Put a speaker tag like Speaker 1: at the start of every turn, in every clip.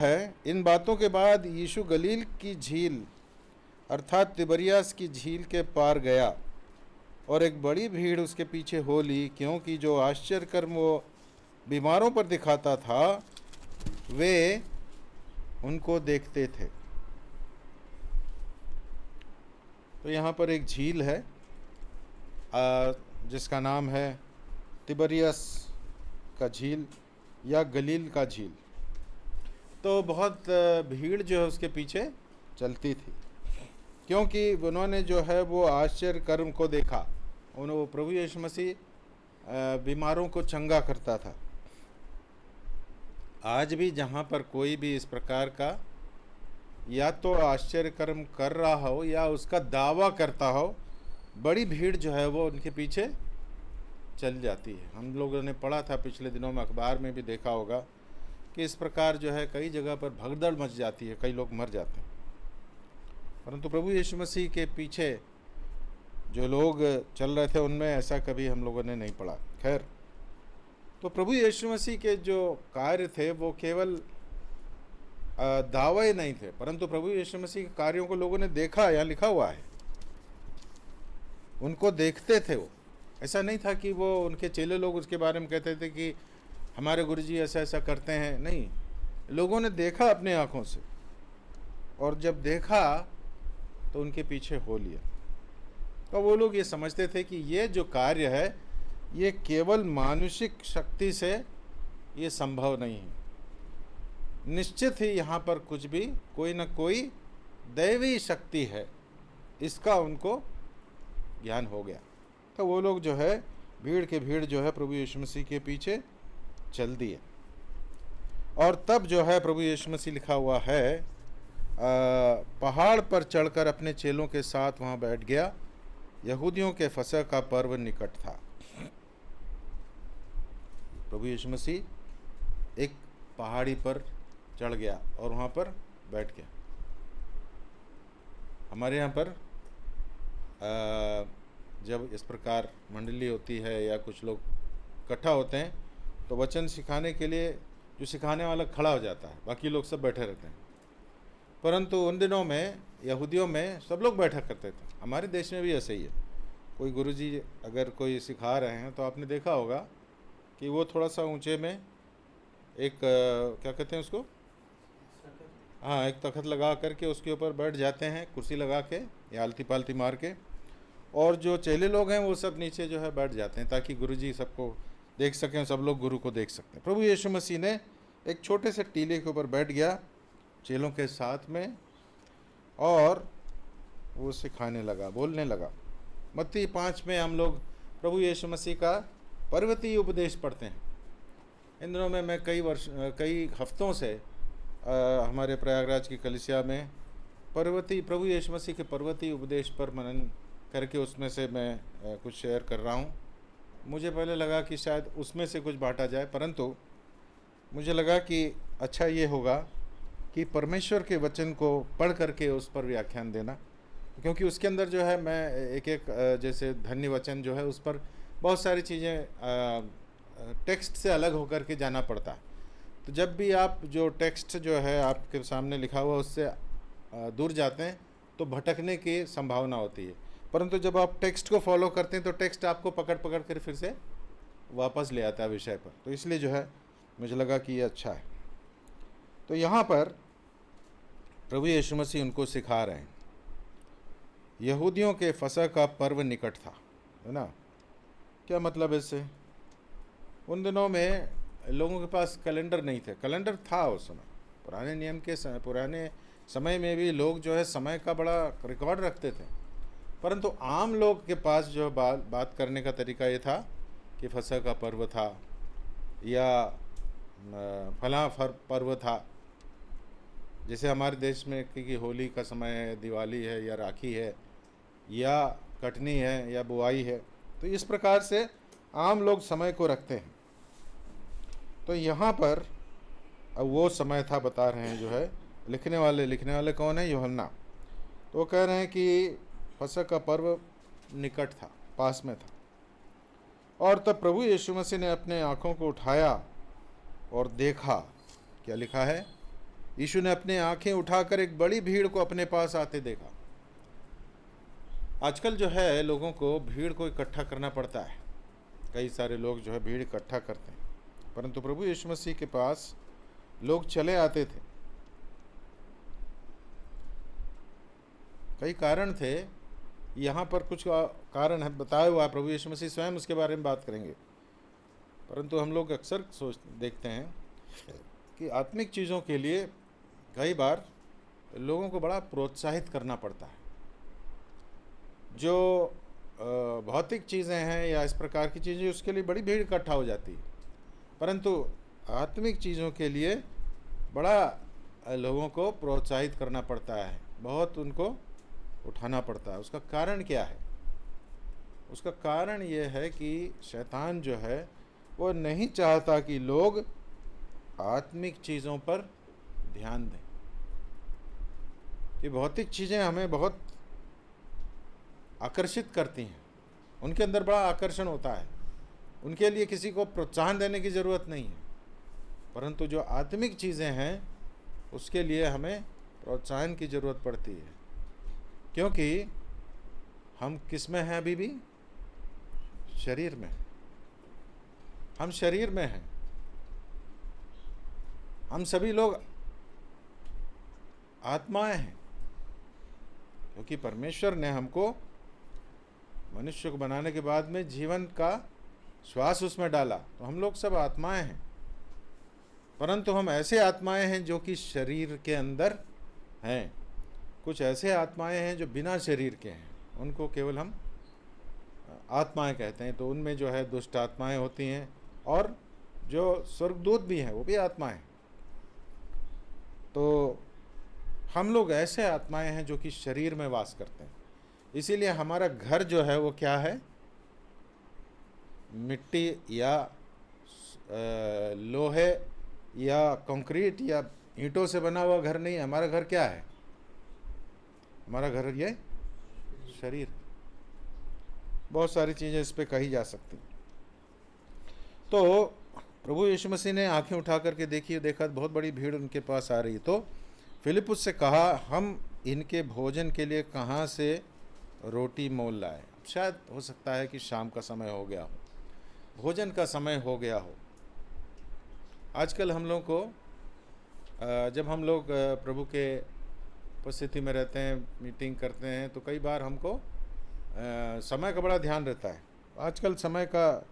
Speaker 1: है। इन बातों के बाद यीशु गलील की झील अर्थात तिबरियास की झील के पार गया और एक बड़ी भीड़ उसके पीछे हो ली, क्योंकि जो आश्चर्य कर्म वो बीमारों पर दिखाता था वे उनको देखते थे। तो यहाँ पर एक झील है जिसका नाम है तिबरियस का झील या गलील का झील। तो बहुत भीड़ जो है उसके पीछे चलती थी, क्योंकि उन्होंने जो है वो आश्चर्य कर्म को देखा। उन्होंने प्रभु यीशु मसीह बीमारों को चंगा करता था। आज भी जहाँ पर कोई भी इस प्रकार का या तो आश्चर्य कर्म कर रहा हो या उसका दावा करता हो, बड़ी भीड़ जो है वो उनके पीछे चल जाती है। हम लोगों ने पढ़ा था पिछले दिनों में, अखबार में भी देखा होगा कि इस प्रकार जो है कई जगह पर भगदड़ मच जाती है, कई लोग मर जाते हैं। परंतु प्रभु यीशु मसीह के पीछे जो लोग चल रहे थे उनमें ऐसा कभी हम लोगों ने नहीं पढ़ा। खैर, तो प्रभु यीशु मसीह के जो कार्य थे वो केवल दावे नहीं थे, परंतु प्रभु यीशु मसीह के कार्यों को लोगों ने देखा। यहाँ लिखा हुआ है उनको देखते थे। वो ऐसा नहीं था कि वो उनके चेले लोग उसके बारे में कहते थे कि हमारे गुरुजी ऐसा ऐसा करते हैं। नहीं, लोगों ने देखा अपने आँखों से, और जब देखा तो उनके पीछे हो लिया। तो वो लोग ये समझते थे कि ये जो कार्य है ये केवल मानुषिक शक्ति से ये संभव नहीं है। निश्चित ही यहाँ पर कुछ भी कोई न कोई दैवी शक्ति है, इसका उनको ज्ञान हो गया। तो वो लोग जो है भीड़ के भीड़ जो है प्रभु यीशु मसीह के पीछे चल दिए। और तब जो है प्रभु यीशु मसीह लिखा हुआ है पहाड़ पर चढ़कर अपने चेलों के साथ वहाँ बैठ गया। यहूदियों के फसह का पर्व निकट था। प्रभु यीशु मसीह एक पहाड़ी पर चढ़ गया और वहाँ पर बैठ गया। हमारे यहाँ पर जब इस प्रकार मंडली होती है या कुछ लोग इकट्ठा होते हैं तो वचन सिखाने के लिए जो सिखाने वाला खड़ा हो जाता है, बाकी लोग सब बैठे रहते हैं। परंतु उन दिनों में यहूदियों में सब लोग बैठा करते थे। हमारे देश में भी ऐसे ही है। कोई गुरुजी अगर कोई सिखा रहे हैं तो आपने देखा होगा कि वो थोड़ा सा ऊंचे में एक क्या कहते हैं उसको, हाँ, एक तख्त लगा करके उसके ऊपर बैठ जाते हैं, कुर्सी लगा के या आलती पालती मार के, और जो चेले लोग हैं वो सब नीचे जो है बैठ जाते हैं ताकि गुरुजी सबको देख सकें, सब लोग गुरु को देख सकते हैं। प्रभु यीशु मसीह ने एक छोटे से टीले के ऊपर बैठ गया चेलों के साथ में, और वो सिखाने लगा, बोलने लगा। मत्ती 5 में हम लोग प्रभु यीशु मसीह का पर्वतीय उपदेश पढ़ते हैं। इन दिनों में मैं कई हफ्तों से हमारे प्रयागराज की कलीसिया में प्रभु यीशु मसीह के पर्वतीय उपदेश पर मनन करके उसमें से मैं कुछ शेयर कर रहा हूँ। मुझे पहले लगा कि शायद उसमें से कुछ बांटा जाए, परंतु मुझे लगा कि अच्छा ये होगा कि परमेश्वर के वचन को पढ़ करके उस पर व्याख्यान देना, क्योंकि उसके अंदर जो है मैं एक जैसे धन्य वचन जो है उस पर बहुत सारी चीज़ें टेक्स्ट से अलग होकर के जाना पड़ता है। तो जब भी आप जो टेक्स्ट जो है आपके सामने लिखा हुआ उससे दूर जाते हैं तो भटकने की संभावना होती है, परंतु जब आप टेक्स्ट को फॉलो करते हैं तो टेक्स्ट आपको पकड़ पकड़ कर फिर से वापस ले आता है विषय पर। तो इसलिए जो है मुझे लगा कि ये अच्छा है। तो यहाँ पर प्रभु यीशु मसीह उनको सिखा रहे हैं। यहूदियों के फसह का पर्व निकट था, है ना। क्या मतलब इससे? उन दिनों में लोगों के पास कैलेंडर नहीं थे। कैलेंडर था उस समय, पुराने नियम के पुराने समय में भी लोग जो है समय का बड़ा रिकॉर्ड रखते थे, परंतु आम लोग के पास जो बात करने का तरीका ये था कि फसह का पर्व था या फला पर्व था। जैसे हमारे देश में कि होली का समय है, दिवाली है, या राखी है, या कटनी है, या बुआई है, तो इस प्रकार से आम लोग समय को रखते हैं। तो यहाँ पर अब वो समय था बता रहे हैं जो है लिखने वाले कौन है? यूहन्ना। तो वो कह रहे हैं कि फसह का पर्व निकट था, पास में था। और तब प्रभु यीशु मसीह ने अपने आँखों को उठाया और देखा। क्या लिखा है? यीशु ने अपनी आंखें उठाकर एक बड़ी भीड़ को अपने पास आते देखा। आजकल जो है लोगों को भीड़ को इकट्ठा करना पड़ता है, कई सारे लोग जो है भीड़ इकट्ठा करते हैं, परंतु प्रभु यीशु मसीह के पास लोग चले आते थे। कई कारण थे, यहाँ पर कुछ कारण है बताया हुआ है, प्रभु यीशु मसीह स्वयं उसके बारे में बात करेंगे। परंतु हम लोग अक्सर देखते हैं कि आत्मिक चीज़ों के लिए कई बार लोगों को बड़ा प्रोत्साहित करना पड़ता है। जो भौतिक चीज़ें हैं या इस प्रकार की चीज़ें, उसके लिए बड़ी भीड़ इकट्ठा हो जाती है, परंतु आत्मिक चीज़ों के लिए बड़ा लोगों को प्रोत्साहित करना पड़ता है, बहुत उनको उठाना पड़ता है। उसका कारण क्या है? उसका कारण ये है कि शैतान जो है वो नहीं चाहता कि लोग आत्मिक चीज़ों पर ध्यान दें। ये भौतिक चीज़ें हमें बहुत आकर्षित करती हैं, उनके अंदर बड़ा आकर्षण होता है, उनके लिए किसी को प्रोत्साहन देने की ज़रूरत नहीं है। परंतु जो आत्मिक चीज़ें हैं उसके लिए हमें प्रोत्साहन की ज़रूरत पड़ती है, क्योंकि हम किस में हैं? अभी भी शरीर में। हम शरीर में हैं। हम सभी लोग आत्माएं हैं, क्योंकि परमेश्वर ने हमको मनुष्य को बनाने के बाद में जीवन का श्वास उसमें डाला, तो हम लोग सब आत्माएं हैं। परंतु हम ऐसे आत्माएं हैं जो कि शरीर के अंदर हैं, कुछ ऐसे आत्माएं हैं जो बिना शरीर के हैं, उनको केवल हम आत्माएं कहते हैं। तो उनमें जो है दुष्ट आत्माएं होती हैं, और जो स्वर्गदूत भी हैं वो भी आत्माएं हैं। तो हम लोग ऐसे आत्माएं हैं जो कि शरीर में वास करते हैं। इसीलिए हमारा घर जो है वो क्या है? मिट्टी या लोहे या कंक्रीट या ईंटों से बना हुआ घर नहीं। हमारा घर क्या है? हमारा घर ये शरीर। बहुत सारी चीज़ें इस पे कही जा सकती। तो प्रभु यीशु मसीह ने आंखें उठा करके देखा बहुत बड़ी भीड़ उनके पास आ रही। तो फिलिपुस से कहा, हम इनके भोजन के लिए कहाँ से रोटी मोल लाए? शायद हो सकता है कि शाम का समय हो गया हो, भोजन का समय हो गया हो। आजकल हम लोग को जब हम लोग प्रभु के उपस्थिति में रहते हैं, मीटिंग करते हैं, तो कई बार हमको समय का बड़ा ध्यान रहता है। आजकल समय का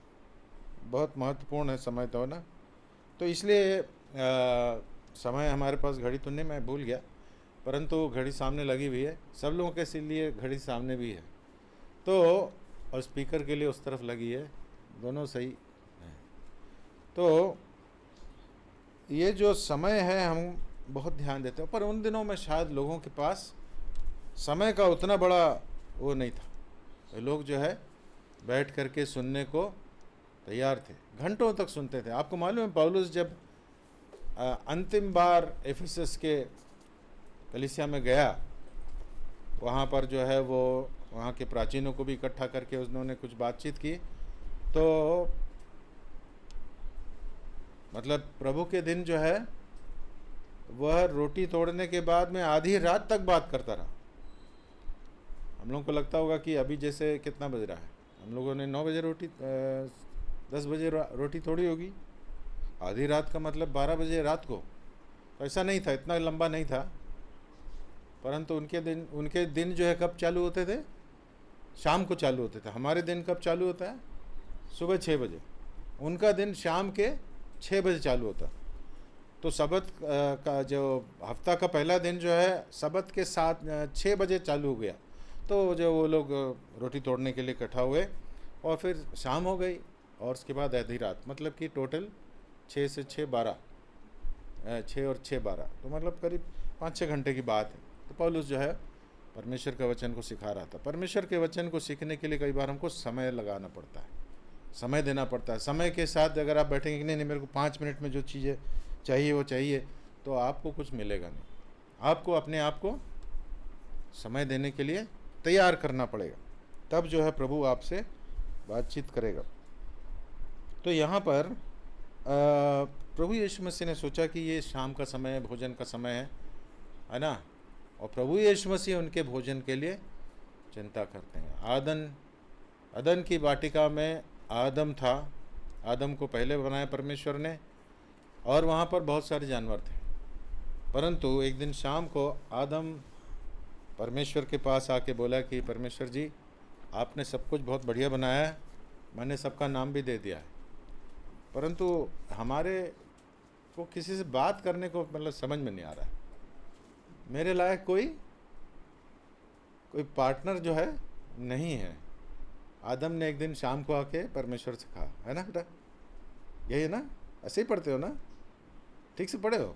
Speaker 1: बहुत महत्वपूर्ण है समय, तो ना, तो इसलिए समय हमारे पास घड़ी तो नहीं, मैं भूल गया, परंतु घड़ी सामने लगी हुई है। सब लोगों के लिए घड़ी सामने भी है, तो और स्पीकर के लिए उस तरफ लगी है, दोनों सही हैं। तो ये जो समय है हम बहुत ध्यान देते हैं, पर उन दिनों में शायद लोगों के पास समय का उतना बड़ा वो नहीं था। तो लोग जो है बैठ करके सुनने को तैयार थे, घंटों तक सुनते थे। आपको मालूम है पौलुस जब अंतिम बार एफिसस के कलीसिया में गया, वहाँ पर जो है वो वहाँ के प्राचीनों को भी इकट्ठा करके उन्होंने कुछ बातचीत की। तो मतलब प्रभु के दिन जो है वह रोटी तोड़ने के बाद में आधी रात तक बात करता रहा। हम लोगों को लगता होगा कि अभी जैसे कितना बज रहा है, हम लोगों ने 9 बजे रोटी 10 बजे रोटी तोड़ी होगी, आधी रात का मतलब 12 बजे रात को। तो ऐसा नहीं था, इतना लंबा नहीं था, परंतु उनके दिन जो है कब चालू होते थे? शाम को चालू होते थे। हमारे दिन कब चालू होता है? सुबह 6 बजे। उनका दिन शाम के 6 बजे चालू होता। तो सबत का जो हफ्ता का पहला दिन जो है सबत के 6 बजे चालू हो गया। तो जो वो लोग रोटी तोड़ने के लिए इकट्ठा हुए, और फिर शाम हो गई, और उसके बाद आधी रात, मतलब कि टोटल 6 से 6 12, 6 और 6 12, तो मतलब करीब 5-6 घंटे की बात है। तो पौलुस जो है परमेश्वर के वचन को सिखा रहा था। परमेश्वर के वचन को सीखने के लिए कई बार हमको समय लगाना पड़ता है, समय देना पड़ता है। समय के साथ अगर आप बैठेंगे कि नहीं मेरे को 5 मिनट में जो चीज़ें चाहिए वो चाहिए, तो आपको कुछ मिलेगा नहीं। आपको अपने आप को समय देने के लिए तैयार करना पड़ेगा, तब जो है प्रभु आपसे बातचीत करेगा। तो यहाँ पर प्रभु यीशु मसीह ने सोचा कि ये शाम का समय है, भोजन का समय है ना, और प्रभु यीशु मसीह उनके भोजन के लिए चिंता करते हैं। अदन की वाटिका में आदम था, आदम को पहले बनाया परमेश्वर ने, और वहाँ पर बहुत सारे जानवर थे। परंतु एक दिन शाम को आदम परमेश्वर के पास आके बोला कि परमेश्वर जी, आपने सब कुछ बहुत बढ़िया बनाया है, मैंने सबका नाम भी दे दिया है, परंतु हमारे को किसी से बात करने को मतलब समझ में नहीं आ रहा है, मेरे लायक कोई पार्टनर जो है नहीं है। आदम ने एक दिन शाम को आके परमेश्वर से कहा, है ना बेटा, यही है ना, ऐसे ही पढ़ते हो ना, ठीक से पढ़े हो?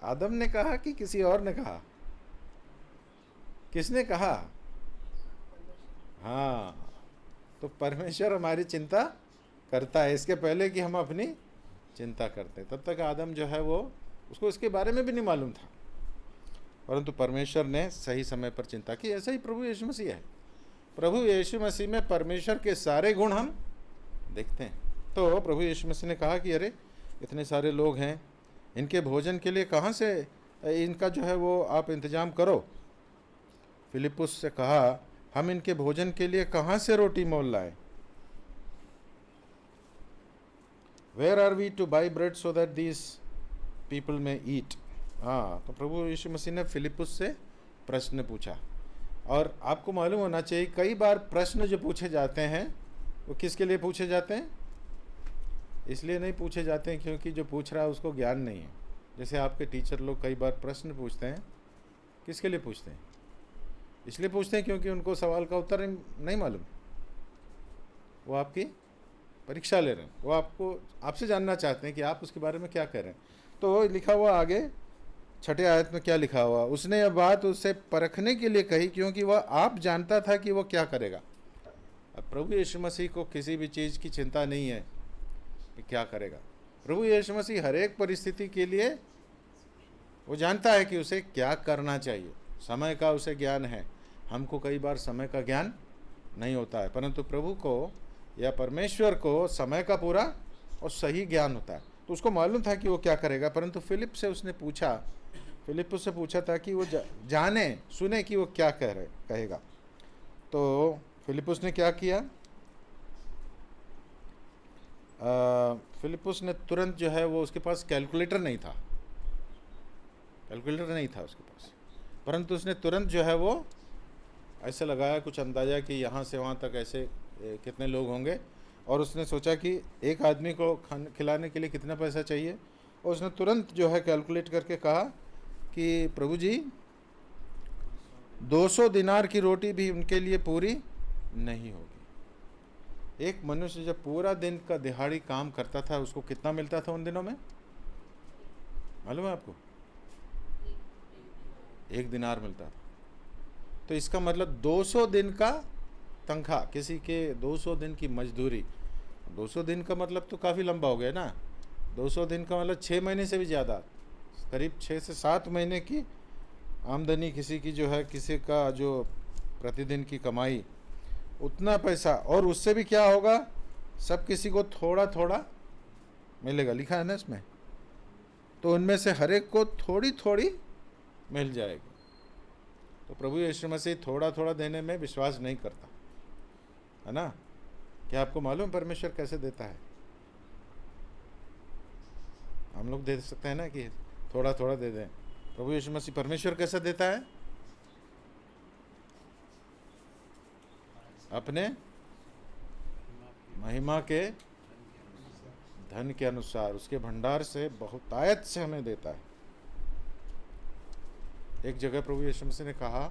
Speaker 1: आदम ने कहा कि किसी और ने कहा? किसने कहा? हाँ, तो परमेश्वर हमारी चिंता करता है इसके पहले कि हम अपनी चिंता करते हैं। तब तक आदम जो है वो, उसको इसके बारे में भी नहीं मालूम था, परंतु परमेश्वर ने सही समय पर चिंता की। ऐसा ही प्रभु यीशु मसीह है। प्रभु यीशु मसीह में परमेश्वर के सारे गुण हम देखते हैं। तो प्रभु यीशु मसीह ने कहा कि अरे इतने सारे लोग हैं, इनके भोजन के लिए कहाँ से इनका जो है वो आप इंतज़ाम करो। फिलिपुस से कहा, हम इनके भोजन के लिए कहाँ से रोटी मोल लाएं? Where are we to buy bread so that these people may eat. हाँ, तो प्रभु यीशु मसीह ने फिलिपुस से प्रश्न पूछा। और आपको मालूम होना चाहिए, कई बार प्रश्न जो पूछे जाते हैं वो किसके लिए पूछे जाते हैं? इसलिए नहीं पूछे जाते हैं क्योंकि जो पूछ रहा है उसको ज्ञान नहीं है। जैसे आपके टीचर लोग कई बार प्रश्न पूछते हैं, किसके लिए पूछते हैं? इसलिए पूछते हैं क्योंकि उनको सवाल का उत्तर नहीं मालूम, वो आपकी परीक्षा ले रहे हैं, वो आपसे जानना चाहते हैं कि आप उसके बारे में क्या कह रहे हैं। तो लिखा हुआ आगे 6 आयत में क्या लिखा हुआ, उसने यह बात उससे परखने के लिए कही क्योंकि वह आप जानता था कि वो क्या करेगा। अब प्रभु यीशु मसीह को किसी भी चीज़ की चिंता नहीं है कि क्या करेगा। प्रभु यीशु मसीह हर एक परिस्थिति के लिए वो जानता है कि उसे क्या करना चाहिए। समय का उसे ज्ञान है, हमको कई बार समय का ज्ञान नहीं होता है, परंतु प्रभु को या परमेश्वर को समय का पूरा और सही ज्ञान होता है। तो उसको मालूम था कि वो क्या करेगा, परंतु फिलिपुस से पूछा था कि वो जाने सुने कि वो क्या कहेगा। तो फिलिपुस ने क्या किया? फिलिपुस ने तुरंत जो है वो, उसके पास कैलकुलेटर नहीं था उसके पास, परंतु उसने तुरंत जो है वो ऐसे लगाया कुछ अंदाज़ा कि यहाँ से वहाँ तक ऐसे कितने लोग होंगे, और उसने सोचा कि एक आदमी को खिलाने के लिए कितना पैसा चाहिए, और उसने तुरंत जो है कैलकुलेट करके कहा कि प्रभु जी 200 दिनार की रोटी भी उनके लिए पूरी नहीं होगी। एक मनुष्य जब पूरा दिन का दिहाड़ी काम करता था उसको कितना मिलता था उन दिनों में, मालूम है आपको? 1 दिनार मिलता था। तो इसका मतलब 200 दिन का तनख्वाह, किसी के 200 दिन की मजदूरी, 200 दिन का मतलब तो काफ़ी लंबा हो गया ना। 200 दिन का मतलब 6 महीने से भी ज़्यादा, करीब 6 से 7 महीने की आमदनी किसी की जो है, किसी का जो प्रतिदिन की कमाई, उतना पैसा, और उससे भी क्या होगा, सब किसी को थोड़ा थोड़ा मिलेगा, लिखा है ना इसमें। तो उनमें से हर एक को थोड़ी थोड़ी मिल जाएगी। तो प्रभु यीशु मसीह थोड़ा थोड़ा देने में विश्वास नहीं करता, है ना। क्या आपको मालूम परमेश्वर कैसे देता है? हम लोग दे सकते हैं ना कि थोड़ा थोड़ा दे दें। प्रभु यीशु मसीह परमेश्वर कैसे देता है? अपने महिमा के धन के अनुसार, उसके भंडार से बहुतायत से हमें देता है। एक जगह प्रभु यीशु मसीह ने कहा,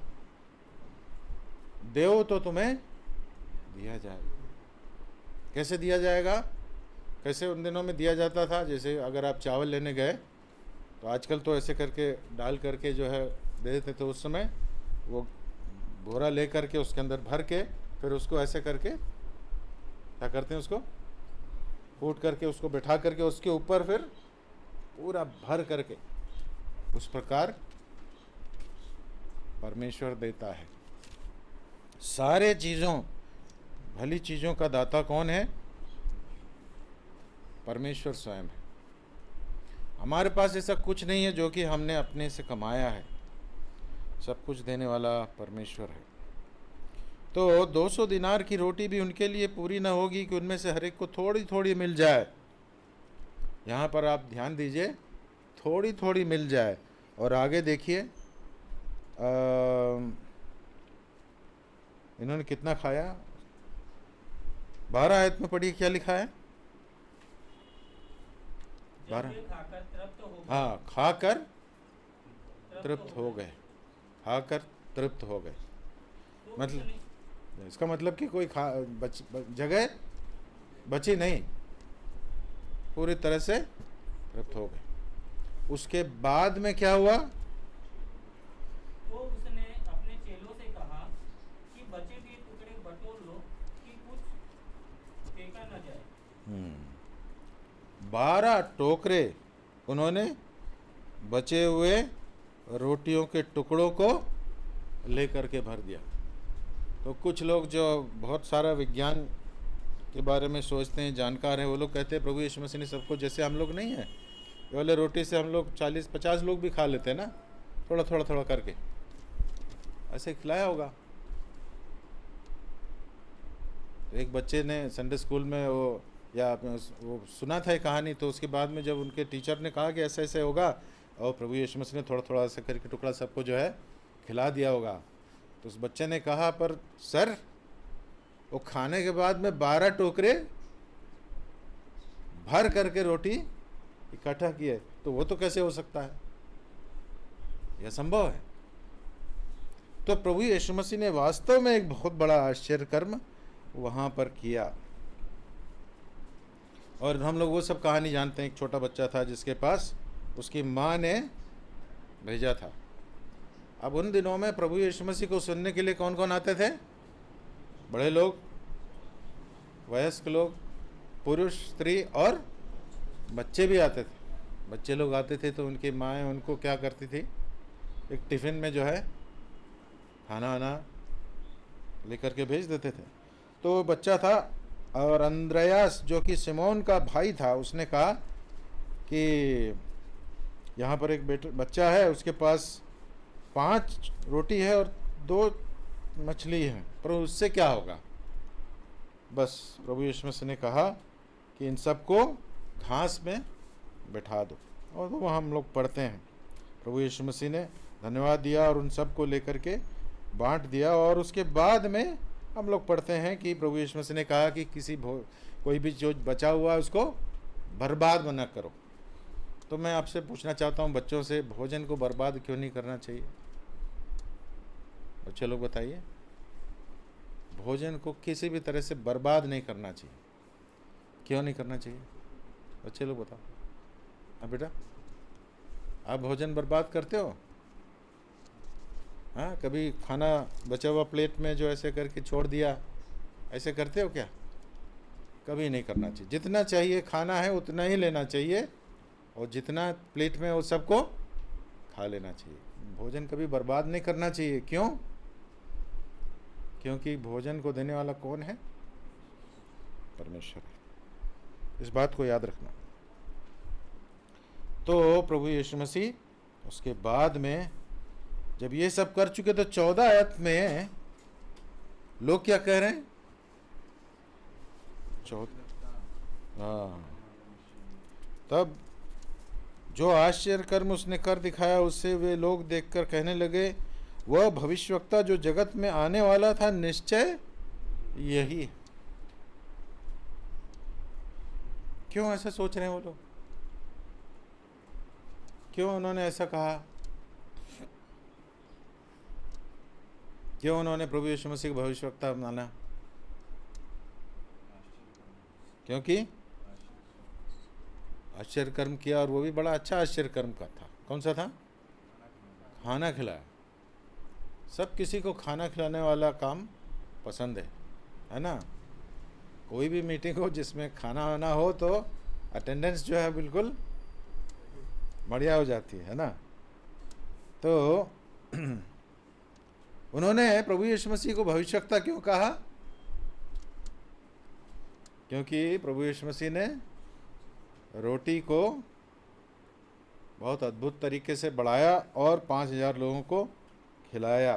Speaker 1: देओ तो तुम्हें दिया जाएगा। कैसे दिया जाएगा? कैसे उन दिनों में दिया जाता था? जैसे अगर आप चावल लेने गए तो आजकल तो ऐसे करके डाल करके जो है दे देते थे, उस समय वो बोरा ले करके उसके अंदर भर के फिर उसको ऐसे करके क्या करते हैं, उसको फूट करके उसको बैठा करके उसके ऊपर फिर पूरा भर करके, उस प्रकार परमेश्वर देता है। सारे चीज़ों, भली चीज़ों का दाता कौन है? परमेश्वर स्वयं है। हमारे पास ऐसा कुछ नहीं है जो कि हमने अपने से कमाया है, सब कुछ देने वाला परमेश्वर है। तो 200 दिनार की रोटी भी उनके लिए पूरी न होगी कि उनमें से हर एक को थोड़ी थोड़ी मिल जाए। यहाँ पर आप ध्यान दीजिए, थोड़ी थोड़ी मिल जाए। और आगे देखिए, इन्होंने कितना खाया, 12 आयत में पढ़िए क्या लिखा है। 12, हाँ, खाकर तृप्त हो गए, खाकर तृप्त हो गए। मतलब इसका मतलब कि कोई जगह बची नहीं, पूरी तरह से तृप्त हो गए। उसके बाद में क्या हुआ?
Speaker 2: तो उसने अपने चेलों से कहा कि बचे हुए टुकड़े बटोर लो कि कुछ फेंका न जाए।
Speaker 1: 12 टोकरे उन्होंने बचे हुए रोटियों के टुकड़ों को लेकर के भर दिया। तो कुछ लोग जो बहुत सारा विज्ञान के बारे में सोचते हैं, जानकार हैं, वो लोग कहते हैं प्रभु यीशु मसीह ने सबको, जैसे हम लोग नहीं है, ये वाले रोटी से हम लोग 40-50 लोग भी खा लेते हैं ना, थोड़ा थोड़ा थोड़ा करके ऐसे खिलाया होगा। एक बच्चे ने संडे स्कूल में वो सुना था एक कहानी, तो उसके बाद में जब उनके टीचर ने कहा कि ऐसे ऐसे होगा और प्रभु यीशु मसीह ने थोड़ा थोड़ा ऐसा करके टुकड़ा सबको जो है खिला दिया होगा, तो उस बच्चे ने कहा, पर सर वो खाने के बाद में 12 टोकरे भर करके रोटी इकट्ठा किए, तो वो तो कैसे हो सकता है, यह संभव है। तो प्रभु यीशु मसीह ने वास्तव में एक बहुत बड़ा आश्चर्य कर्म वहां पर किया। और हम लोग वो सब कहानी जानते हैं। एक छोटा बच्चा था जिसके पास उसकी माँ ने भेजा था। अब उन दिनों में प्रभु यीशु मसीह को सुनने के लिए कौन कौन आते थे? बड़े लोग, वयस्क लोग, पुरुष, स्त्री और बच्चे भी आते थे। बच्चे लोग आते थे तो उनकी माएँ उनको क्या करती थी, एक टिफ़िन में जो है खाना वाना लेकर के भेज देते थे। तो वो बच्चा था, और अंद्रयास जो कि सिमोन का भाई था, उसने कहा कि यहाँ पर एक बच्चा है, उसके पास 5 रोटी है और 2 मछली है, पर उससे क्या होगा। बस प्रभु यीशु मसीह ने कहा कि इन सबको घास में बैठा दो। और तो वहाँ हम लोग पढ़ते हैं, प्रभु यीशु मसीह ने धन्यवाद दिया और उन सबको लेकर के बांट दिया। और उसके बाद में हम लोग पढ़ते हैं कि प्रभु यीशु मसीह ने कहा कि कोई भी जो बचा हुआ है उसको बर्बाद मत करो। तो मैं आपसे पूछना चाहता हूँ, बच्चों से, भोजन को बर्बाद क्यों नहीं करना चाहिए? बच्चे लोग बताइए, भोजन को किसी भी तरह से बर्बाद नहीं करना चाहिए, क्यों नहीं करना चाहिए? बच्चे लोग बताओ। हाँ बेटा, आप भोजन बर्बाद करते हो? हाँ, कभी खाना बचा हुआ प्लेट में जो ऐसे करके छोड़ दिया, ऐसे करते हो क्या? कभी नहीं करना चाहिए। जितना चाहिए खाना है उतना ही लेना चाहिए, और जितना प्लेट में वो सबको खा लेना चाहिए। भोजन कभी बर्बाद नहीं करना चाहिए। क्यों? क्योंकि भोजन को देने वाला कौन है? परमेश्वर है। इस बात को याद रखना। तो प्रभु यीशु मसीह उसके बाद में जब ये सब कर चुके तो 14 आयत में लोग क्या कह रहे हैं? 14, हाँ, तब जो आश्चर्य कर्म उसने कर दिखाया उससे वे लोग देखकर कहने लगे, वह भविष्यवक्ता जो जगत में आने वाला था निश्चय यही। क्यों ऐसा सोच रहे हैं वो लोग? क्यों उन्होंने ऐसा कहा? क्यों उन्होंने प्रभु यीशु मसीह को भविष्यवक्ता माना? क्योंकि आश्चर्य कर्म किया, और वो भी बड़ा अच्छा आश्चर्य कर्म का था। कौन सा था? खाना खिलाया। सब किसी को खाना खिलाने वाला काम पसंद है ना? कोई भी मीटिंग हो जिसमें खाना वाना हो तो अटेंडेंस जो है बिल्कुल बढ़िया हो जाती है ना? तो उन्होंने प्रभु यीशु मसीह को भविष्यवक्ता क्यों कहा? क्योंकि प्रभु यीशु मसीह ने रोटी को बहुत अद्भुत तरीके से बढ़ाया और 5,000 लोगों को खिलाया।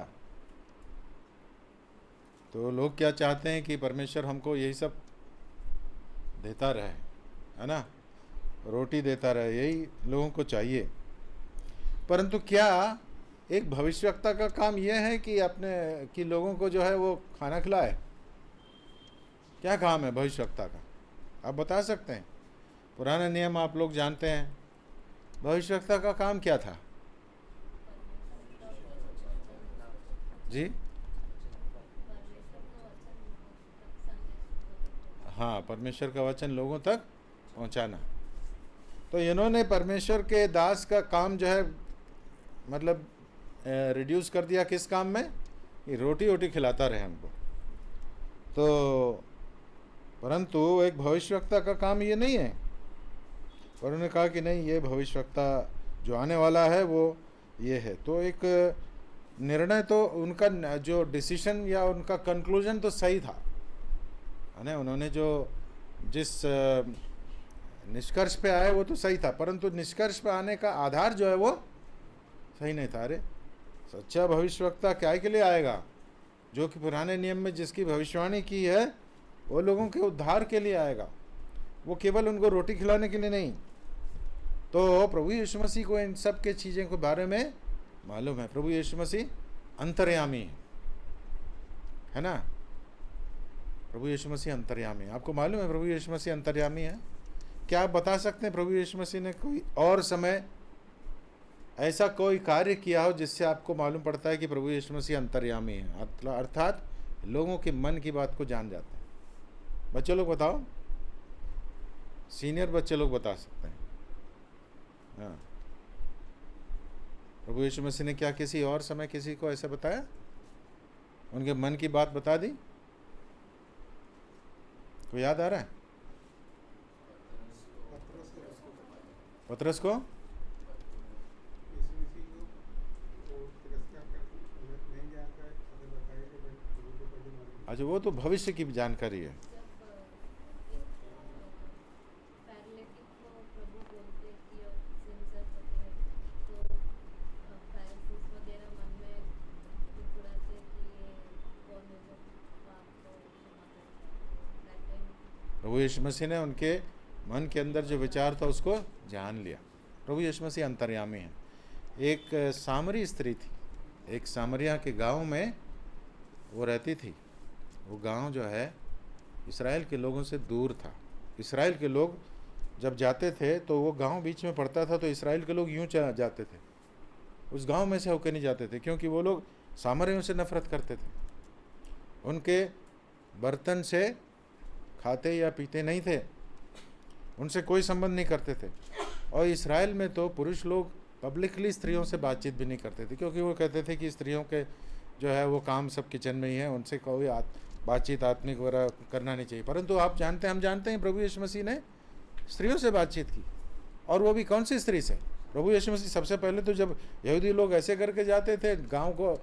Speaker 1: तो लोग क्या चाहते हैं कि परमेश्वर हमको यही सब देता रहे, है ना, रोटी देता रहे, यही लोगों को चाहिए। परंतु क्या एक भविष्यवक्ता का काम यह है कि अपने कि लोगों को जो है वो खाना खिलाए? क्या काम है भविष्यवक्ता का? आप बता सकते हैं? पुराना नियम आप लोग जानते हैं, भविष्यवक्ता का काम क्या था जी? हाँ, परमेश्वर का वचन लोगों तक पहुंचाना। तो इन्होंने परमेश्वर के दास का काम जो है मतलब रिड्यूस कर दिया किस काम में? कि रोटी वोटी खिलाता रहे हमको। तो परंतु एक भविष्यवक्ता का काम ये नहीं है। पर उन्होंने कहा कि नहीं, ये भविष्यवक्ता जो आने वाला है वो ये है। तो एक निर्णय तो उनका जो डिसीजन या उनका कंक्लूजन तो सही था, है ना। उन्होंने जो जिस निष्कर्ष पे आए वो तो सही था, परंतु निष्कर्ष पे आने का आधार जो है वो सही नहीं था। अरे सच्चा भविष्यवक्ता क्या के लिए आएगा? जो कि पुराने नियम में जिसकी भविष्यवाणी की है वो लोगों के उद्धार के लिए आएगा, वो केवल उनको रोटी खिलाने के लिए नहीं। तो प्रभु यीशु मसीह को इन सब के चीज़ों के बारे में मालूम है। प्रभु यीशु मसीह अंतर्यामी है ना। प्रभु यीशु मसीह अंतर्यामी है। आपको मालूम है प्रभु यीशु मसीह अंतर्यामी है? क्या आप बता सकते हैं प्रभु यीशु मसीह ने कोई और समय ऐसा कोई कार्य किया हो जिससे आपको मालूम पड़ता है कि प्रभु यीशु मसीह अंतर्यामी है, अर्थात लोगों के मन की बात को जान जाते हैं? बच्चे लोग बताओ, सीनियर बच्चे लोग बता सकते हैं। हाँ, प्रभु यीशु मसीह ने क्या किसी और समय किसी को ऐसा बताया? उनके मन की बात बता दी? कोई याद आ रहा है? पतरस को अच्छा, वो तो भविष्य की जानकारी है। प्रभु यीशु मसीह ने उनके मन के अंदर जो विचार था उसको जान लिया। प्रभु यीशु मसीह अंतर्यामी है। एक सामरी स्त्री थी, एक सामरिया के गांव में वो रहती थी। वो गांव जो है इस्राएल के लोगों से दूर था। इस्राएल के लोग जब जाते थे तो वो गांव बीच में पड़ता था, तो इस्राएल के लोग यूं जाते थे, उस गांव में से होकर नहीं जाते थे, क्योंकि वो लोग सामरियों से नफरत करते थे। उनके बर्तन से खाते या पीते नहीं थे, उनसे कोई संबंध नहीं करते थे। और इस्राएल में तो पुरुष लोग पब्लिकली स्त्रियों से बातचीत भी नहीं करते थे, क्योंकि वो कहते थे कि स्त्रियों के जो है वो काम सब किचन में ही है, उनसे कोई बातचीत आत्मिक वगैरह करना नहीं चाहिए। परंतु आप जानते हैं, हम जानते हैं प्रभु यीशु मसीह ने स्त्रियों से बातचीत की। और वो भी कौन सी स्त्री से? प्रभु यीशु मसीह सबसे पहले तो जब यहूदी लोग ऐसे करके जाते थे, गाँव को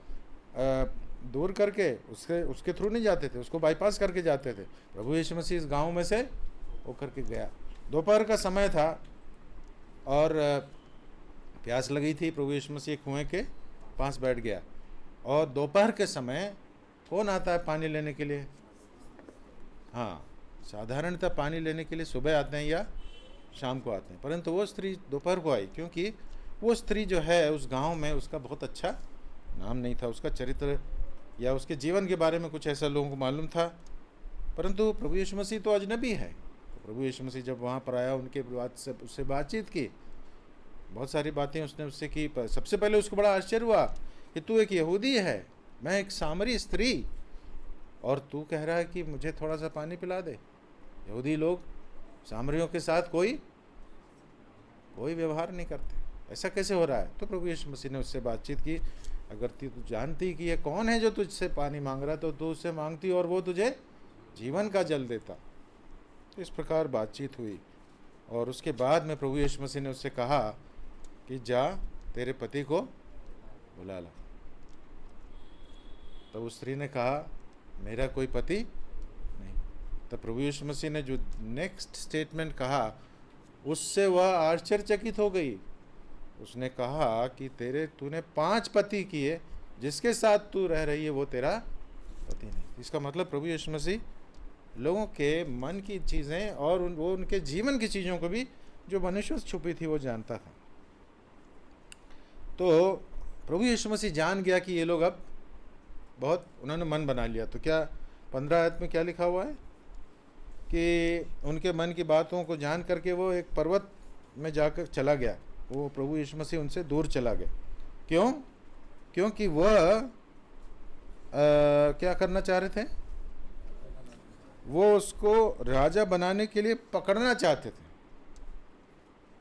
Speaker 1: दूर करके उसके थ्रू नहीं जाते थे, उसको बाईपास करके जाते थे। प्रभु यीशु मसीह इस गांव में से होकर के गया। दोपहर का समय था और प्यास लगी थी। प्रभु यीशु मसीह कुएं के पास बैठ गया। और दोपहर के समय कौन आता है पानी लेने के लिए? हाँ, साधारणतः पानी लेने के लिए सुबह आते हैं या शाम को आते हैं, परंतु वो स्त्री दोपहर को आई, क्योंकि वो स्त्री जो है उस गांव में उसका बहुत अच्छा नाम नहीं था। उसका चरित्र या उसके जीवन के बारे में कुछ ऐसा लोगों को मालूम था। परंतु प्रभु यीशु मसीह तो अजनबी है। तो प्रभु यीशु मसीह जब वहाँ पर आया, उनके बात से उससे बातचीत की, बहुत सारी बातें उसने उससे की। सबसे पहले उसको बड़ा आश्चर्य हुआ कि तू एक यहूदी है, मैं एक सामरी स्त्री, और तू कह रहा है कि मुझे थोड़ा सा पानी पिला दे। यहूदी लोग सामरियों के साथ कोई व्यवहार नहीं करते, ऐसा कैसे हो रहा है? तो प्रभु यीशु मसीह ने उससे बातचीत की। अगर तू जानती कि ये कौन है जो तुझसे पानी मांग रहा है, तो तू उससे मांगती और वो तुझे जीवन का जल देता। तो इस प्रकार बातचीत हुई। और उसके बाद में प्रभु यीशु मसीह ने उससे कहा कि जा तेरे पति को बुला ला। तो उस स्त्री ने कहा मेरा कोई पति नहीं। तब प्रभु यीशु मसीह ने जो नेक्स्ट स्टेटमेंट कहा उससे वह आश्चर्यचकित हो गई। उसने कहा कि तूने 5 पति किए, जिसके साथ तू रह रही है वो तेरा पति नहीं। इसका मतलब प्रभु यीशु मसीह लोगों के मन की चीज़ें और वो उनके जीवन की चीज़ों को भी जो मनुष्यों से छुपी थी वो जानता था। तो प्रभु यीशु मसीह जान गया कि ये लोग अब बहुत उन्होंने मन बना लिया। तो क्या 15 आयत में क्या लिखा हुआ है कि उनके मन की बातों को जान करके वो एक पर्वत में जाकर चला गया। वो प्रभु यीशु मसीह उनसे दूर चला गया। क्यों? क्योंकि वह क्या करना चाह रहे थे? वो उसको राजा बनाने के लिए पकड़ना चाहते थे।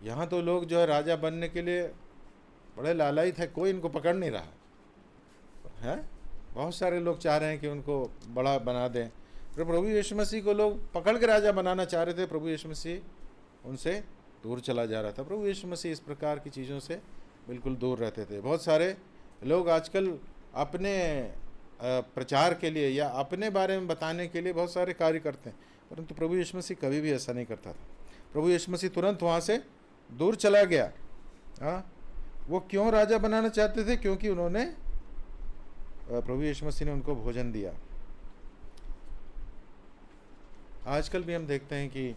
Speaker 1: यहाँ तो लोग जो है राजा बनने के लिए बड़े लालायित है, कोई इनको पकड़ नहीं रहा है। बहुत सारे लोग चाह रहे हैं कि उनको बड़ा बना दें। तो प्रभु यीशु मसीह को लोग पकड़ के राजा बनाना चाह रहे थे। प्रभु यीशु मसीह उनसे दूर चला जा रहा था। प्रभु यीशु मसीह इस प्रकार की चीज़ों से बिल्कुल दूर रहते थे। बहुत सारे लोग आजकल अपने प्रचार के लिए या अपने बारे में बताने के लिए बहुत सारे कार्य करते हैं, परंतु प्रभु यीशु मसीह कभी भी ऐसा नहीं करता था। प्रभु यीशु मसीह तुरंत वहाँ से दूर चला गया। हाँ, वो क्यों राजा बनाना चाहते थे? क्योंकि उन्होंने प्रभु यीशु मसीह ने उनको भोजन दिया। आजकल भी हम देखते हैं कि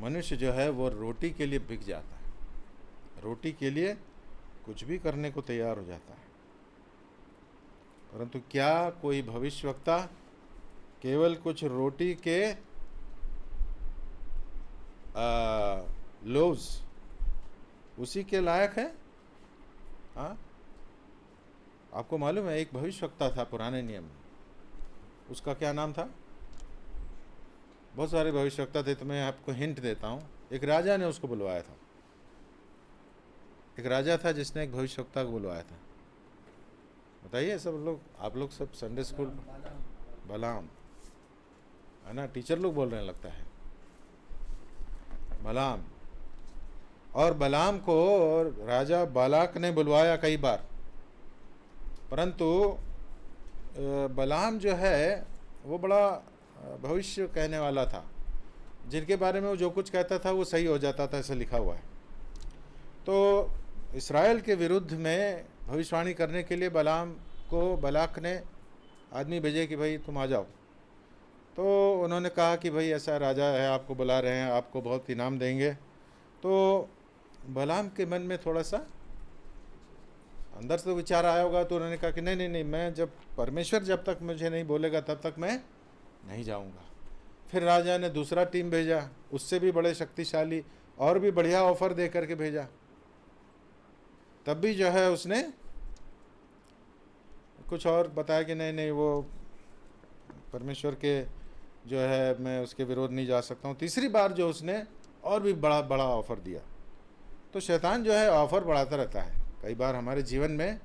Speaker 1: मनुष्य जो है वो रोटी के लिए बिक जाता है, रोटी के लिए कुछ भी करने को तैयार हो जाता है। परंतु क्या कोई भविष्यवक्ता केवल कुछ रोटी के लोव्स उसी के लायक है? हाँ, आपको मालूम है एक भविष्यवक्ता था पुराने नियम में, उसका क्या नाम था? बहुत सारे भविष्यवक्ता थे, तो मैं आपको हिंट देता हूँ। एक राजा ने उसको बुलवाया था। एक राजा था जिसने एक भविष्यवक्ता को बुलवाया था। बताइए सब लोग, आप लोग सब संडे स्कूल। बलाम है ना, टीचर लोग बोल रहे हैं लगता है। बलाम, और बलाम को राजा बालाक ने बुलवाया कई बार, परंतु बलाम जो है वो बड़ा भविष्य कहने वाला था, जिनके बारे में वो जो कुछ कहता था वो सही हो जाता था, ऐसा लिखा हुआ है। तो इस्राएल के विरुद्ध में भविष्यवाणी करने के लिए बलाम को बालाक ने आदमी भेजे कि भाई तुम आ जाओ। तो उन्होंने कहा कि भाई ऐसा राजा है, आपको बुला रहे हैं, आपको बहुत इनाम देंगे। तो बलाम के मन में थोड़ा सा अंदर से विचार आया होगा, तो उन्होंने कहा कि नहीं नहीं नहीं, मैं जब परमेश्वर जब तक मुझे नहीं बोलेगा तब तक मैं नहीं जाऊंगा। फिर राजा ने दूसरा टीम भेजा, उससे भी बड़े शक्तिशाली और भी बढ़िया ऑफर दे करके भेजा। तब भी जो है उसने कुछ और बताया कि नहीं नहीं, वो परमेश्वर के जो है मैं उसके विरोध नहीं जा सकता हूँ। तीसरी बार जो उसने और भी बड़ा बड़ा ऑफर दिया। तो शैतान जो है ऑफर बढ़ाता रहता है। कई बार हमारे जीवन में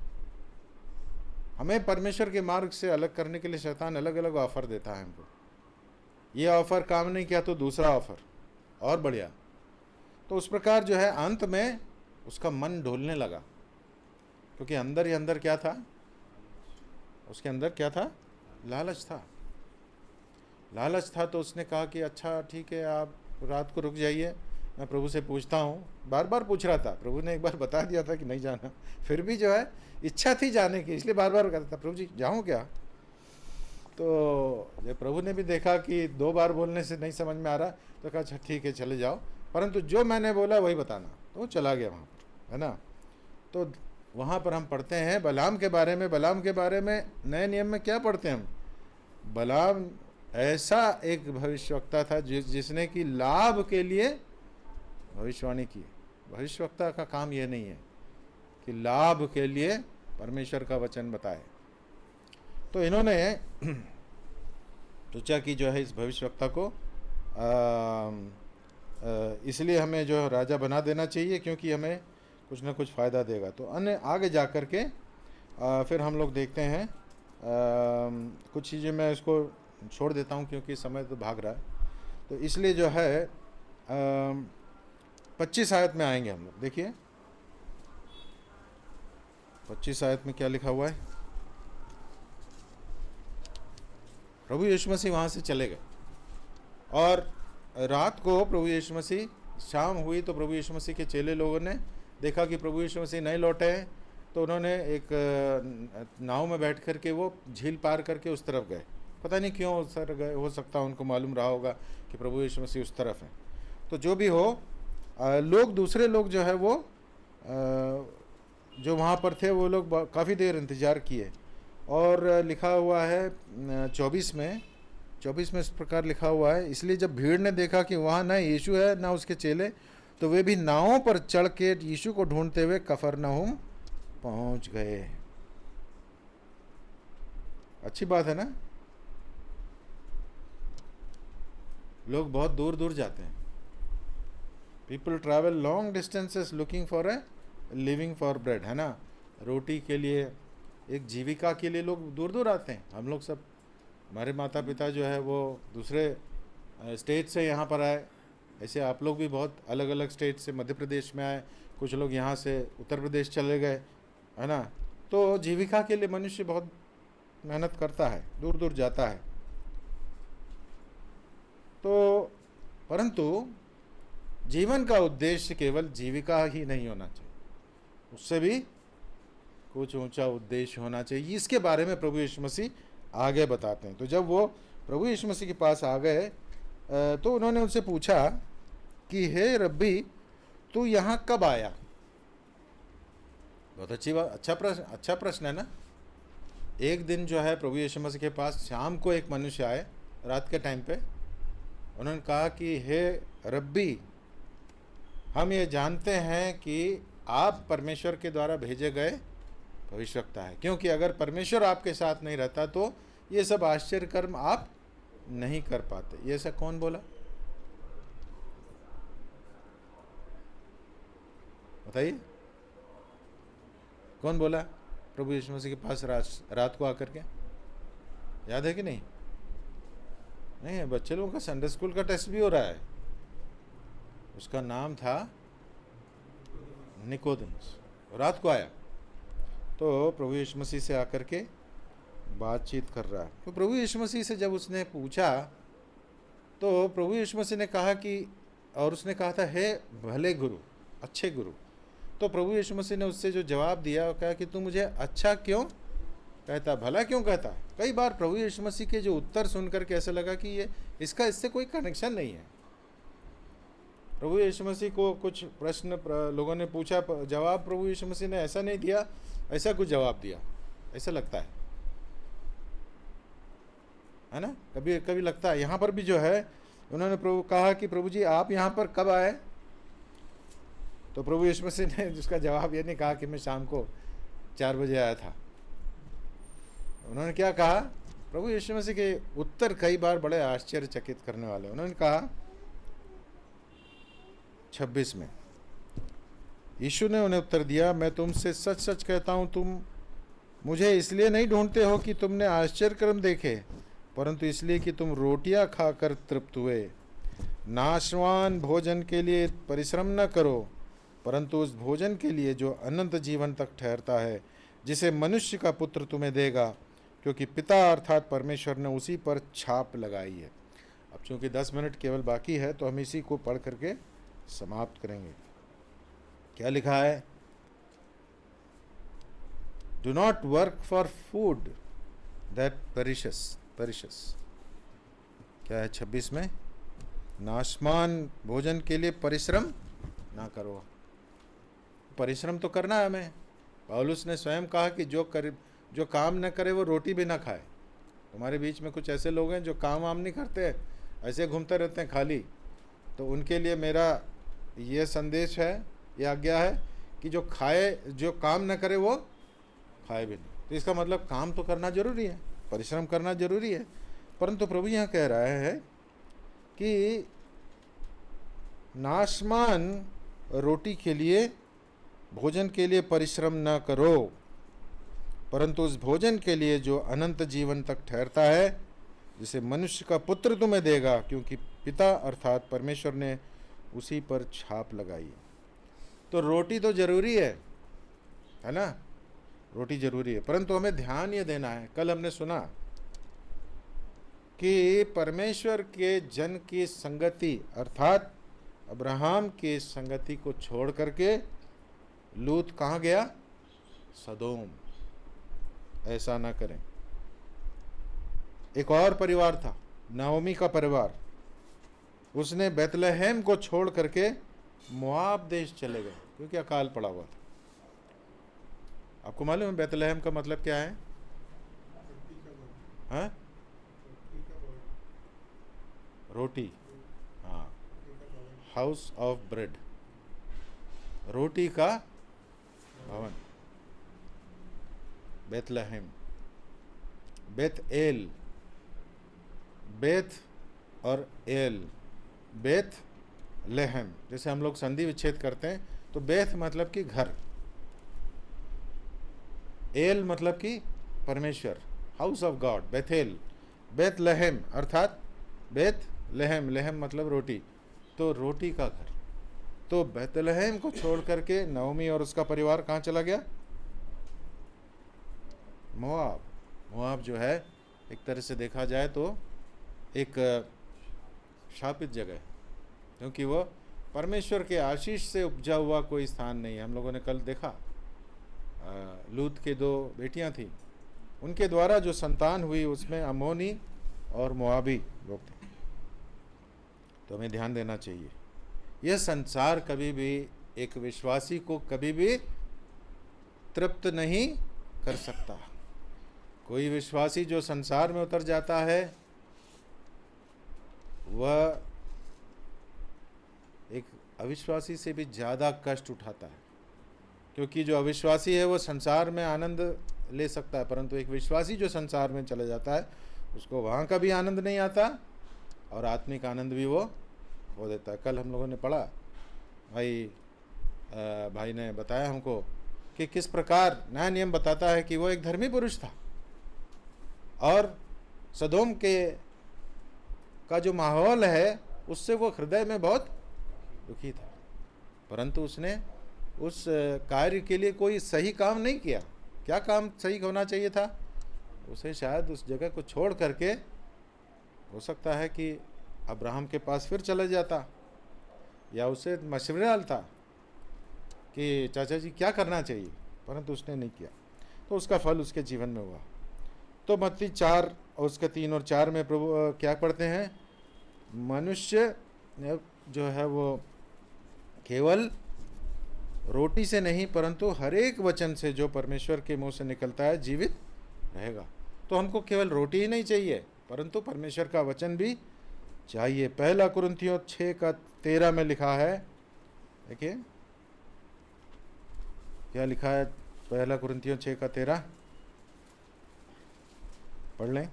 Speaker 1: हमें परमेश्वर के मार्ग से अलग करने के लिए शैतान अलग अलग ऑफर देता है हमको। ये ऑफर काम नहीं किया तो दूसरा ऑफर और बढ़िया। तो उस प्रकार जो है अंत में उसका मन ढोलने लगा, क्योंकि अंदर ही अंदर क्या था, उसके अंदर क्या था? लालच था। लालच था। तो उसने कहा कि अच्छा ठीक है, आप रात को रुक जाइए, मैं प्रभु से पूछता हूँ। बार बार पूछ रहा था। प्रभु ने एक बार बता दिया था कि नहीं जाना, फिर भी जो है इच्छा थी जाने की, इसलिए बार बार कहता था प्रभु जी जाऊँ क्या। तो जब प्रभु ने भी देखा कि 2 बार बोलने से नहीं समझ में आ रहा, तो कहा अच्छा ठीक है चले जाओ, परंतु जो मैंने बोला वही बताना। तो वो चला गया वहाँ पर, है ना। तो वहाँ पर हम पढ़ते हैं बलाम के बारे में। बलाम के बारे में नए नियम में क्या पढ़ते हैं हम? बलाम ऐसा एक भविष्यवक्ता था जिसने कि लाभ के लिए भविष्यवाणी की। भविष्यवक्ता का काम यह नहीं है कि लाभ के लिए परमेश्वर का वचन बताए। तो इन्होंने सोचा कि जो है इस भविष्यवक्ता को इसलिए हमें जो है राजा बना देना चाहिए, क्योंकि हमें कुछ ना कुछ फ़ायदा देगा। तो अन्य आगे जा कर के फिर हम लोग देखते हैं कुछ चीज़ें मैं इसको छोड़ देता हूँ क्योंकि समय तो भाग रहा है। तो इसलिए जो है 25 आयत में आएंगे हम लोग। देखिए 25 आयत में क्या लिखा हुआ है। प्रभु यीशु मसीह वहाँ से चले गए और रात को प्रभु यीशु मसीह, शाम हुई तो प्रभु यीशु मसीह के चेले लोगों ने देखा कि प्रभु यीशु मसीह नहीं लौटे हैं, तो उन्होंने एक नाव में बैठ कर के वो झील पार करके उस तरफ गए। पता नहीं क्यों उस तरफ गए, हो सकता है उनको मालूम रहा होगा कि प्रभु यीशु मसीह उस तरफ है। तो जो भी हो, लोग, दूसरे लोग जो है वो जो वहाँ पर थे वो लोग काफ़ी देर इंतज़ार किए। और लिखा हुआ है 24 में इस प्रकार लिखा हुआ है, इसलिए जब भीड़ ने देखा कि वहाँ ना यीशु है ना उसके चेले, तो वे भी नावों पर चढ़ के यीशु को ढूंढते हुए कफरनहूम पहुंच गए। अच्छी बात है ना, लोग बहुत दूर दूर जाते हैं। People travel long distances looking for a living for bread, है ना, रोटी के लिए, एक जीविका के लिए लोग दूर दूर आते हैं। हम लोग सब, हमारे माता पिता जो है वो दूसरे स्टेट से यहाँ पर आए, ऐसे आप लोग भी बहुत अलग अलग स्टेट से मध्य प्रदेश में आए, कुछ लोग यहाँ से उत्तर प्रदेश चले गए, है ना। तो जीविका के लिए मनुष्य बहुत मेहनत करता है, दूर दूर जाता है। तो परंतु जीवन का उद्देश्य केवल जीविका ही नहीं होना चाहिए, उससे भी कुछ ऊंचा उद्देश्य होना चाहिए। इसके बारे में प्रभु यीशु मसीह आगे बताते हैं। तो जब वो प्रभु यीशु मसीह के पास आ गए तो उन्होंने उनसे पूछा कि हे रब्बी, तू यहाँ कब आया? बहुत अच्छी बात, अच्छा प्रश्न है ना। एक दिन जो है प्रभु यीशु मसीह के पास शाम को एक मनुष्य आए, रात के टाइम पे, उन्होंने कहा कि हे रब्बी, हम ये जानते हैं कि आप परमेश्वर के द्वारा भेजे गए भविष्यवक्ता है, क्योंकि अगर परमेश्वर आपके साथ नहीं रहता तो ये सब आश्चर्य कर्म आप नहीं कर पाते। ये सब कौन बोला बताइए, कौन बोला प्रभु यीशु मसीह के पास रात को आकर के? याद है कि नहीं? नहीं, बच्चे लोगों का संडे स्कूल का टेस्ट भी हो रहा है। उसका नाम था निकोदेमस। रात को आया तो प्रभु यीशु मसीह से आकर के बातचीत कर रहा है। तो प्रभु यीशु मसीह से जब उसने पूछा तो प्रभु यीशु मसीह ने कहा कि, और उसने कहा था हे भले गुरु, अच्छे गुरु। तो प्रभु यीशु मसीह ने उससे जो जवाब दिया वो कहा कि तू मुझे अच्छा क्यों कहता, भला क्यों कहता? कई बार प्रभु यीशु मसीह के जो उत्तर सुनकर के ऐसा लगा कि ये इससे कोई कनेक्शन नहीं है। प्रभु यीशु मसीह को कुछ प्रश्न लोगों ने पूछा, जवाब प्रभु यीशु मसीह ने ऐसा नहीं दिया, ऐसा कुछ जवाब दिया, ऐसा लगता है ना। कभी कभी लगता है। यहाँ पर भी जो है उन्होंने प्रभु कहा कि प्रभु जी आप यहाँ पर कब आए? तो प्रभु यीशु मसीह ने जिसका जवाब ये नहीं कहा कि मैं शाम को 4 बजे आया था। उन्होंने क्या कहा? प्रभु यीशु मसीह के उत्तर कई बार बड़े आश्चर्यचकित करने वाले। उन्होंने कहा 26 में, यीशु ने उन्हें उत्तर दिया, मैं तुमसे सच सच कहता हूँ, तुम मुझे इसलिए नहीं ढूंढते हो कि तुमने आश्चर्य कर्म देखे, परंतु इसलिए कि तुम रोटियां खाकर तृप्त हुए। नाशवान भोजन के लिए परिश्रम न करो, परंतु उस भोजन के लिए जो अनंत जीवन तक ठहरता है, जिसे मनुष्य का पुत्र तुम्हें देगा, क्योंकि पिता अर्थात परमेश्वर ने उसी पर छाप लगाई है। अब चूंकि 10 मिनट केवल बाकी है तो हम इसी को पढ़ करके समाप्त करेंगे। क्या लिखा है? Do not work for food that perishes. क्या है 26 में? नाशमान भोजन के लिए परिश्रम ना करो। परिश्रम तो करना है हमें। पौलुस ने स्वयं कहा कि जो काम न करे वो रोटी भी ना खाए। तुम्हारे बीच में कुछ ऐसे लोग हैं जो काम वाम नहीं करते, ऐसे घूमते रहते हैं खाली। तो उनके लिए मेरा ये संदेश है, ये आज्ञा है कि जो काम न करे वो खाए भी नहीं। तो इसका मतलब काम तो करना जरूरी है, परिश्रम करना जरूरी है। परंतु प्रभु यहाँ कह रहा है कि नाशमान रोटी के लिए, भोजन के लिए परिश्रम न करो, परंतु उस भोजन के लिए जो अनंत जीवन तक ठहरता है, जिसे मनुष्य का पुत्र तुम्हें देगा, क्योंकि पिता अर्थात परमेश्वर ने उसी पर छाप लगाई। तो रोटी तो जरूरी है ना, रोटी जरूरी है, परंतु हमें ध्यान ये देना है। कल हमने सुना कि परमेश्वर के जन की संगति अर्थात अब्राहम की संगति को छोड़ करके लूत कहाँ गया? सदोम। ऐसा ना करें। एक और परिवार था, नाओमी का परिवार, उसने बेतलहम को छोड़ करके मोआब देश चले गए क्योंकि अकाल पड़ा हुआ था। आपको मालूम है बेतलहम का मतलब क्या है? हाँ, रोटी। हाँ, हाउस ऑफ ब्रेड, रोटी का भवन। बेतलहम, बेत एल, बेत और एल, बेत लेहम। जैसे हम लोग संधि विच्छेद करते हैं तो बेथ मतलब कि घर, एल मतलब कि परमेश्वर, हाउस ऑफ गॉड, बेथेल। बेत लहम अर्थात बेत लेहम, लेहम मतलब रोटी, तो रोटी का घर। तो बेतलहम को छोड़ करके नवमी और उसका परिवार कहाँ चला गया? मोआब। मोआब जो है एक तरह से देखा जाए तो एक शापित जगह है, क्योंकि वो परमेश्वर के आशीष से उपजा हुआ कोई स्थान नहीं है। हम लोगों ने कल देखा, लूत के 2 बेटियां थीं, उनके द्वारा जो संतान हुई उसमें अमोनी और मोआबी लोग थे। तो हमें ध्यान देना चाहिए, यह संसार कभी भी एक विश्वासी को कभी भी तृप्त नहीं कर सकता। कोई विश्वासी जो संसार में उतर जाता है वह एक अविश्वासी से भी ज़्यादा कष्ट उठाता है, क्योंकि जो अविश्वासी है वो संसार में आनंद ले सकता है, परंतु एक विश्वासी जो संसार में चला जाता है उसको वहाँ का भी आनंद नहीं आता और आत्मिक आनंद भी वो खो देता है। कल हम लोगों ने पढ़ा, भाई ने बताया हमको कि किस प्रकार नया नियम बताता है कि वो एक धर्मी पुरुष था और सदोम का जो माहौल है उससे वो हृदय में बहुत दुखी था, परंतु उसने उस कार्य के लिए कोई सही काम नहीं किया। क्या काम सही होना चाहिए था? उसे शायद उस जगह को छोड़ करके हो सकता है कि अब्राहम के पास फिर चला जाता, या उसे मशवरा डालता कि चाचा जी क्या करना चाहिए, परंतु उसने नहीं किया, तो उसका फल उसके जीवन में हुआ। तो मत्ती 4 और उसके 3 और 4 में प्रभु क्या पढ़ते हैं? मनुष्य जो है वो केवल रोटी से नहीं परंतु हर एक वचन से जो परमेश्वर के मुंह से निकलता है जीवित रहेगा। तो हमको केवल रोटी ही नहीं चाहिए परंतु परमेश्वर का वचन भी चाहिए। 1 कुरिन्थियों 6:13 में लिखा है, देखिए क्या लिखा है। 1 कुरिन्थियों 6:13 पढ़ लें।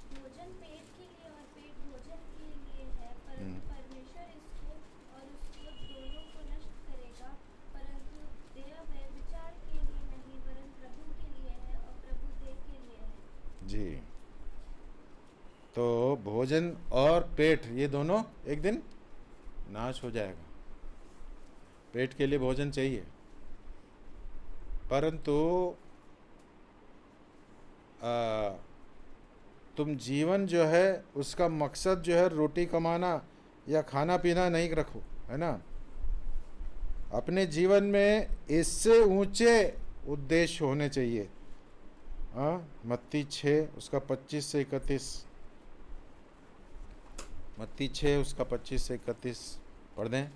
Speaker 3: भोजन पेट के लिए और पेट भोजन के लिए है, परंतु परमेश्वर इसको और उसको दोनों को नष्ट करेगा। परंतु देह में विचार के लिए नहीं वरन प्रभु के लिए है और प्रभु देह के लिए है।
Speaker 1: जी, तो भोजन और पेट ये दोनों एक दिन नाश हो जाएगा। पेट के लिए भोजन चाहिए, परंतु तुम जीवन जो है उसका मकसद जो है रोटी कमाना या खाना पीना नहीं रखो, है ना। अपने जीवन में इससे ऊंचे उद्देश्य होने चाहिए। हाँ, मत्ती 6 उसका 25 से 31, मत्ती 6 उसका 25 से 31 पढ़ दें।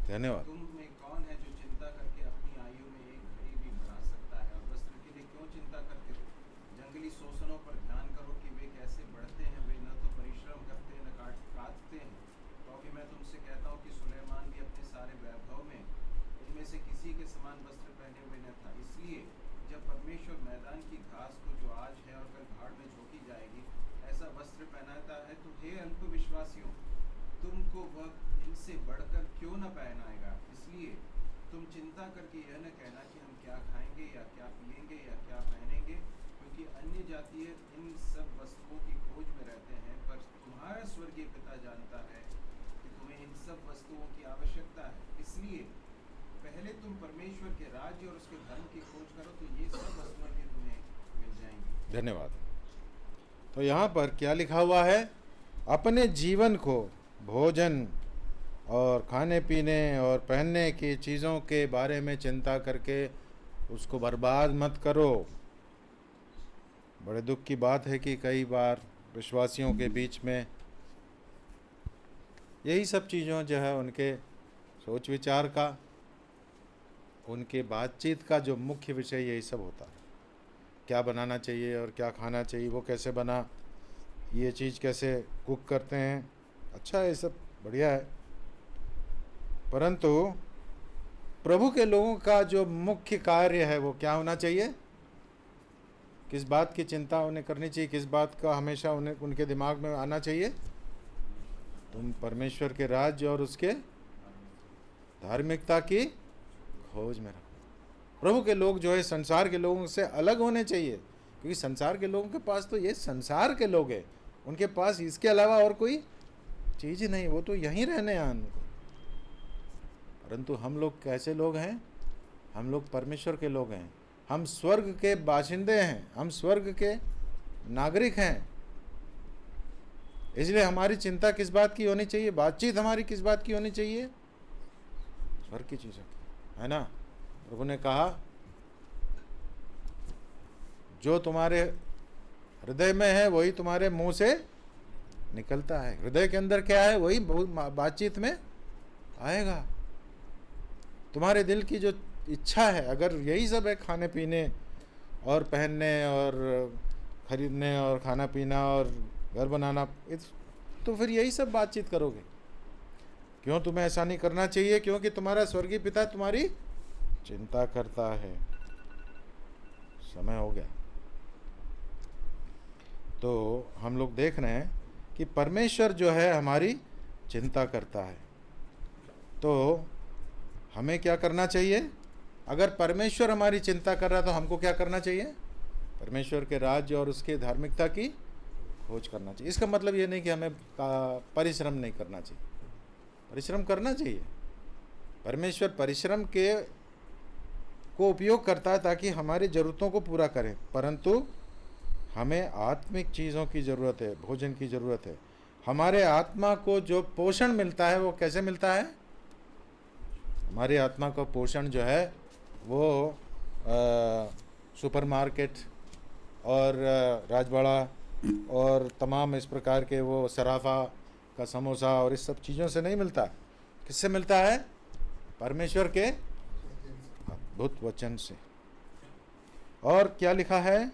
Speaker 1: धन्यवाद।
Speaker 4: तुम में कौन है जो चिंता करके अपनी आयु में एक घड़ी भी बढ़ा सकता है? और वस्त्र के लिए क्यों चिंता करते हो? जंगली शोषणों पर ध्यान करो कि वे कैसे बढ़ते हैं। वे न तो परिश्रम करते न काटते हैं। क्योंकि मैं तुमसे कहता हूँ कि सुलेमान भी विश्वासियों, तुमको वह इनसे बढ़कर क्यों न पहनाएगा। इसलिए तुम चिंता करके यह न कहना कि हम क्या खाएंगे या क्या पिएंगे या क्या पहनेंगे, क्योंकि अन्य जातीय इन सब वस्तुओं की खोज में रहते हैं, पर तुम्हारा स्वर्गीय पिता जानता है कि तुम्हें इन सब वस्तुओं की आवश्यकता है। इसलिए पहले तुम परमेश्वर के राज्य और उसके धर्म की खोज करो, तो ये सब वस्तुएं भी तुम्हें मिल जाएंगी।
Speaker 1: धन्यवाद। तो यहाँ पर क्या लिखा हुआ है? अपने जीवन को भोजन और खाने पीने और पहनने की चीज़ों के बारे में चिंता करके उसको बर्बाद मत करो। बड़े दुख की बात है कि कई बार विश्वासियों के बीच में यही सब चीज़ों जो है उनके सोच विचार का, उनके बातचीत का जो मुख्य विषय यही सब होता है। क्या बनाना चाहिए और क्या खाना चाहिए, वो कैसे बना, ये चीज़ कैसे कुक करते हैं, अच्छा है, ये सब बढ़िया है। परंतु प्रभु के लोगों का जो मुख्य कार्य है वो क्या होना चाहिए? किस बात की चिंता उन्हें करनी चाहिए? किस बात का हमेशा उन्हें उनके दिमाग में आना चाहिए? तुम परमेश्वर के राज्य और उसके धार्मिकता की खोज में रहो। प्रभु के लोग जो है संसार के लोगों से अलग होने चाहिए, क्योंकि संसार के लोगों के पास तो ये संसार के लोग हैं, उनके पास इसके अलावा और कोई चीज़ ही नहीं, वो तो यहीं रहने आए उनको। परंतु हम लोग कैसे लोग हैं? हम लोग परमेश्वर के लोग हैं, हम स्वर्ग के बाशिंदे हैं, हम स्वर्ग के नागरिक हैं। इसलिए हमारी चिंता किस बात की होनी चाहिए? बातचीत हमारी किस बात की होनी चाहिए? स्वर्ग की चीज़ों की, है ना। प्रभु ने कहा जो तुम्हारे हृदय में है वही तुम्हारे मुंह से निकलता है। हृदय के अंदर क्या है वही बातचीत में आएगा। तुम्हारे दिल की जो इच्छा है, अगर यही सब है, खाने पीने और पहनने और खरीदने और खाना पीना और घर बनाना, तो फिर यही सब बातचीत करोगे। क्यों तुम्हें ऐसा नहीं करना चाहिए? क्योंकि तुम्हारा स्वर्गीय पिता तुम्हारी चिंता करता है। समय हो गया। तो हम लोग देख रहे हैं कि परमेश्वर जो है हमारी चिंता करता है। तो हमें क्या करना चाहिए? अगर परमेश्वर हमारी चिंता कर रहा है तो हमको क्या करना चाहिए? परमेश्वर के राज्य और उसके धार्मिकता की खोज करना चाहिए। इसका मतलब ये नहीं कि हमें परिश्रम नहीं करना चाहिए, परिश्रम करना चाहिए। परमेश्वर परिश्रम को उपयोग करता है ताकि हमारी ज़रूरतों को पूरा करें, परंतु हमें आत्मिक चीज़ों की ज़रूरत है, भोजन की ज़रूरत है। हमारे आत्मा को जो पोषण मिलता है वो कैसे मिलता है? हमारी आत्मा का पोषण जो है वो सुपरमार्केट और राजवाड़ा और तमाम इस प्रकार के वो सराफा का समोसा और इस सब चीज़ों से नहीं मिलता। किससे मिलता है? परमेश्वर के अद्भुत वचन से। और क्या लिखा है?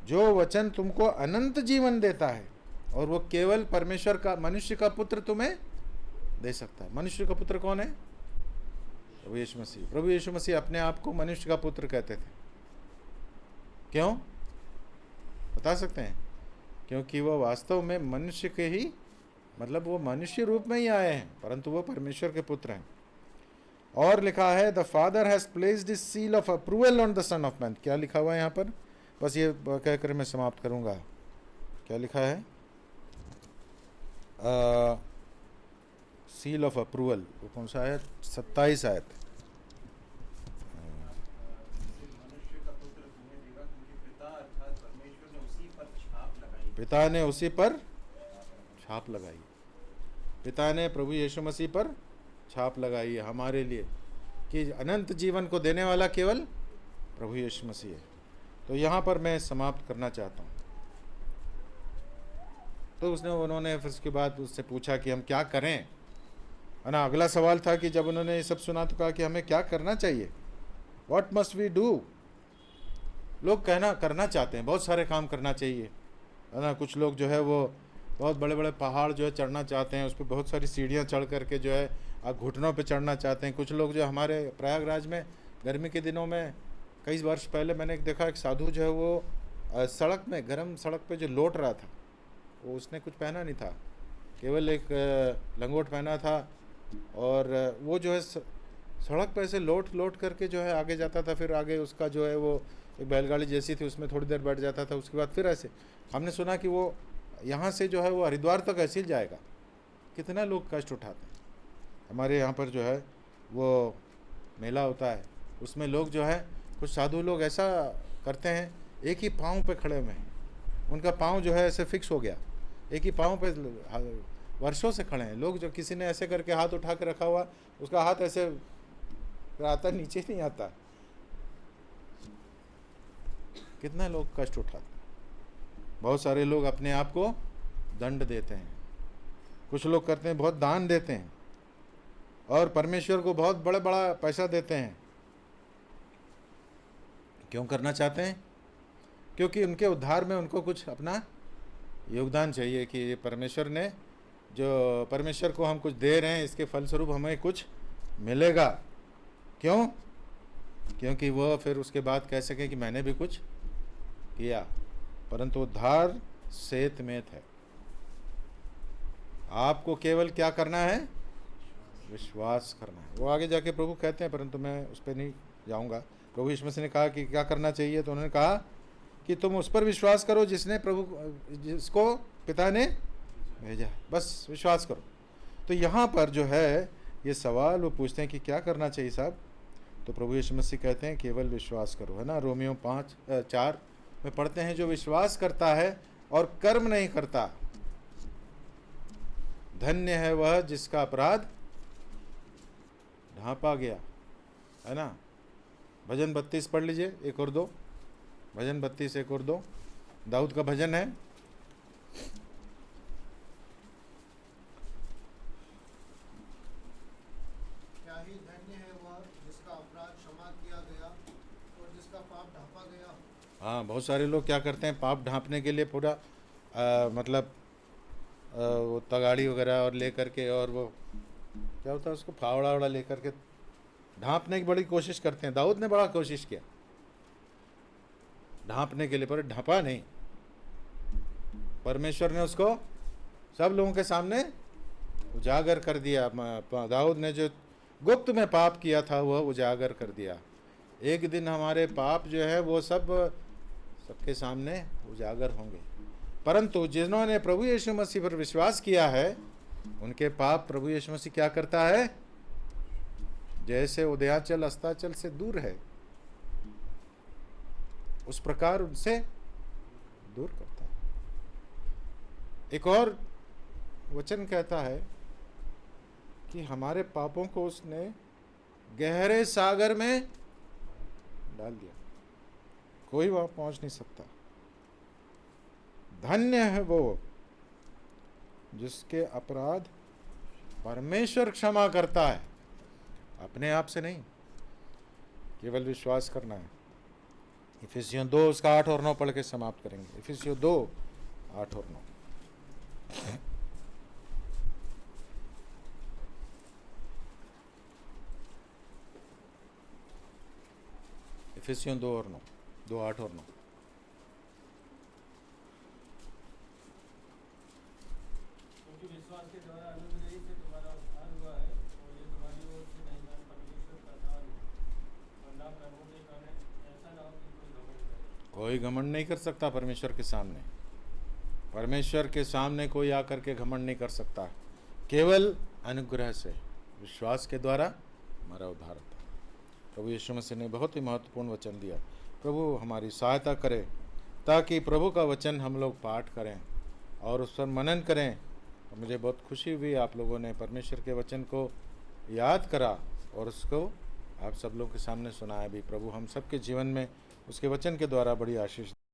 Speaker 1: जो वचन तुमको अनंत जीवन देता है, और वो केवल परमेश्वर का, मनुष्य का पुत्र तुम्हें दे सकता है। मनुष्य का पुत्र कौन है? प्रभु यीशु मसीह। प्रभु यीशु मसीह अपने आप को मनुष्य का पुत्र कहते थे। क्यों बता सकते हैं? क्योंकि वो वास्तव में मनुष्य के ही, मतलब वो मनुष्य रूप में ही आए हैं, परंतु वो परमेश्वर के पुत्र हैं। और लिखा है the father has placed his seal of approval on the son of man. क्या लिखा हुआ है यहाँ पर? बस ये कहकर मैं समाप्त करूँगा। क्या लिखा है? सील ऑफ अप्रूवल, वो कौन सा आयत? 27 आयत।
Speaker 4: मनुष्य का पुत्र तुम्हें देगा, क्योंकि पिता अर्थात परमेश्वर ने उसी पर छाप लगाई।
Speaker 1: पिता ने उसी पर छाप लगाई। पिता ने प्रभु यीशु मसीह पर छाप लगाई है हमारे लिए, कि अनंत जीवन को देने वाला केवल प्रभु यीशु मसीह है। तो यहाँ पर मैं समाप्त करना चाहता हूँ। तो उन्होंने फिर उसके बाद उससे पूछा कि हम क्या करें, है ना। अगला सवाल था कि जब उन्होंने ये सब सुना तो कहा कि हमें क्या करना चाहिए, व्हाट मस्ट वी डू। लोग करना चाहते हैं, बहुत सारे काम करना चाहिए, है ना। कुछ लोग जो है वो बहुत बड़े बड़े पहाड़ जो है चढ़ना चाहते हैं, उस पर बहुत सारी सीढ़ियाँ चढ़ करके जो है घुटनों पे चढ़ना चाहते हैं। कुछ लोग जो हमारे प्रयागराज में गर्मी के दिनों में कई वर्ष पहले मैंने देखा, एक साधु जो है वो सड़क में, गर्म सड़क पे जो लौट रहा था, वो उसने कुछ पहना नहीं था, केवल एक लंगोट पहना था और वो जो है सड़क पे से लौट लौट करके जो है आगे जाता था, फिर आगे उसका जो है वो एक बैलगाड़ी जैसी थी, उसमें थोड़ी देर बैठ जाता था, उसके बाद फिर ऐसे। हमने सुना कि वो यहाँ से जो है वो हरिद्वार तक ऐसे ही जाएगा। कितना लोग कष्ट उठाते हैं। हमारे यहाँ पर जो है वो मेला होता है, उसमें लोग जो है कुछ साधु लोग ऐसा करते हैं, एक ही पाँव पे खड़े हुए हैं, उनका पाँव जो है ऐसे फिक्स हो गया, एक ही पाँव पे वर्षों से खड़े हैं लोग। जो किसी ने ऐसे करके हाथ उठा के रखा हुआ, उसका हाथ ऐसे आता, नीचे नहीं आता। कितना लोग कष्ट उठाते। बहुत सारे लोग अपने आप को दंड देते हैं, कुछ लोग करते हैं बहुत दान देते हैं और परमेश्वर को बहुत बड़ा बड़ा पैसा देते हैं। क्यों करना चाहते हैं? क्योंकि उनके उद्धार में उनको कुछ अपना योगदान चाहिए कि ये परमेश्वर ने जो परमेश्वर को हम कुछ दे रहे हैं, इसके फलस्वरूप हमें कुछ मिलेगा। क्यों? क्योंकि वह फिर उसके बाद कह सके कि मैंने भी कुछ किया। परंतु उद्धार सेतमेत है। आपको केवल क्या करना है? विश्वास करना है। वो आगे जाके प्रभु कहते हैं, परंतु मैं उस पर नहीं जाऊंगा। प्रभु यीशु मसीह ने कहा कि क्या करना चाहिए, तो उन्होंने कहा कि तुम उस पर विश्वास करो जिसको पिता ने भेजा, बस विश्वास करो। तो यहाँ पर जो है ये सवाल वो पूछते हैं कि क्या करना चाहिए साहब, तो प्रभु यीशु मसीह कहते हैं केवल विश्वास करो, है ना। रोमियो 5:4 में पढ़ते हैं, जो विश्वास करता है और कर्म नहीं करता, धन्य है वह जिसका अपराध ढांपा गया, है ना। भजन 32 पढ़ लीजिए, 1 और 2। भजन 32 1 और 2 दाऊद का भजन है।
Speaker 5: क्या ही धन्य है वह जिसका अपराध क्षमा किया गया और जिसका पाप ढांपा गया।
Speaker 1: हाँ, बहुत सारे लोग क्या करते हैं, पाप ढांपने के लिए पूरा मतलब वो तगाड़ी वगैरह और ले करके, और वो क्या होता है उसको फावड़ा वड़ा ले करके ढांपने की बड़ी कोशिश करते हैं। दाऊद ने बड़ा कोशिश किया ढांपने के लिए, पर ढांपा नहीं। परमेश्वर ने उसको सब लोगों के सामने उजागर कर दिया। दाऊद ने जो गुप्त में पाप किया था वह उजागर कर दिया। एक दिन हमारे पाप जो है वो सबके सामने उजागर होंगे। परंतु जिन्होंने प्रभु यीशु मसीह पर विश्वास किया है, उनके पाप प्रभु यीशु मसीह क्या करता है? जैसे उदयाचल अस्ताचल से दूर है, उस प्रकार उनसे दूर करता है। एक और वचन कहता है कि हमारे पापों को उसने गहरे सागर में डाल दिया, कोई वहां पहुंच नहीं सकता। धन्य है वो जिसके अपराध परमेश्वर क्षमा करता है, अपने आप से नहीं, केवल विश्वास करना है। इफिसियों 2 उसका 8 और 9 पढ़ के समाप्त करेंगे। इफिसियों 2 8 और 9। इफिसियों 2 और 9, 2 8 और 9।
Speaker 6: क्योंकि विश्वास के द्वारा अनुग्रह से तुम्हारा उद्धार हुआ है, और ये तुम्हारी ओर से नहीं बल्कि परमेश्वर का दान है। वरना प्रभु के कारण ऐसा ना हो कि कोई घमंड करे।
Speaker 1: कोई घमंड नहीं कर सकता परमेश्वर के सामने। परमेश्वर के सामने कोई आकर के घमंड नहीं कर सकता। केवल अनुग्रह से, विश्वास के द्वारा हमारा उद्धार होता है। प्रभु यीशु मसीह ने बहुत ही महत्वपूर्ण वचन दिया। प्रभु हमारी सहायता करे ताकि प्रभु का वचन हम लोग पाठ करें और उस पर मनन करें। और मुझे बहुत खुशी हुई आप लोगों ने परमेश्वर के वचन को याद करा और उसको आप सब लोगों के सामने सुनाया भी। प्रभु हम सबके जीवन में उसके वचन के द्वारा बड़ी आशीष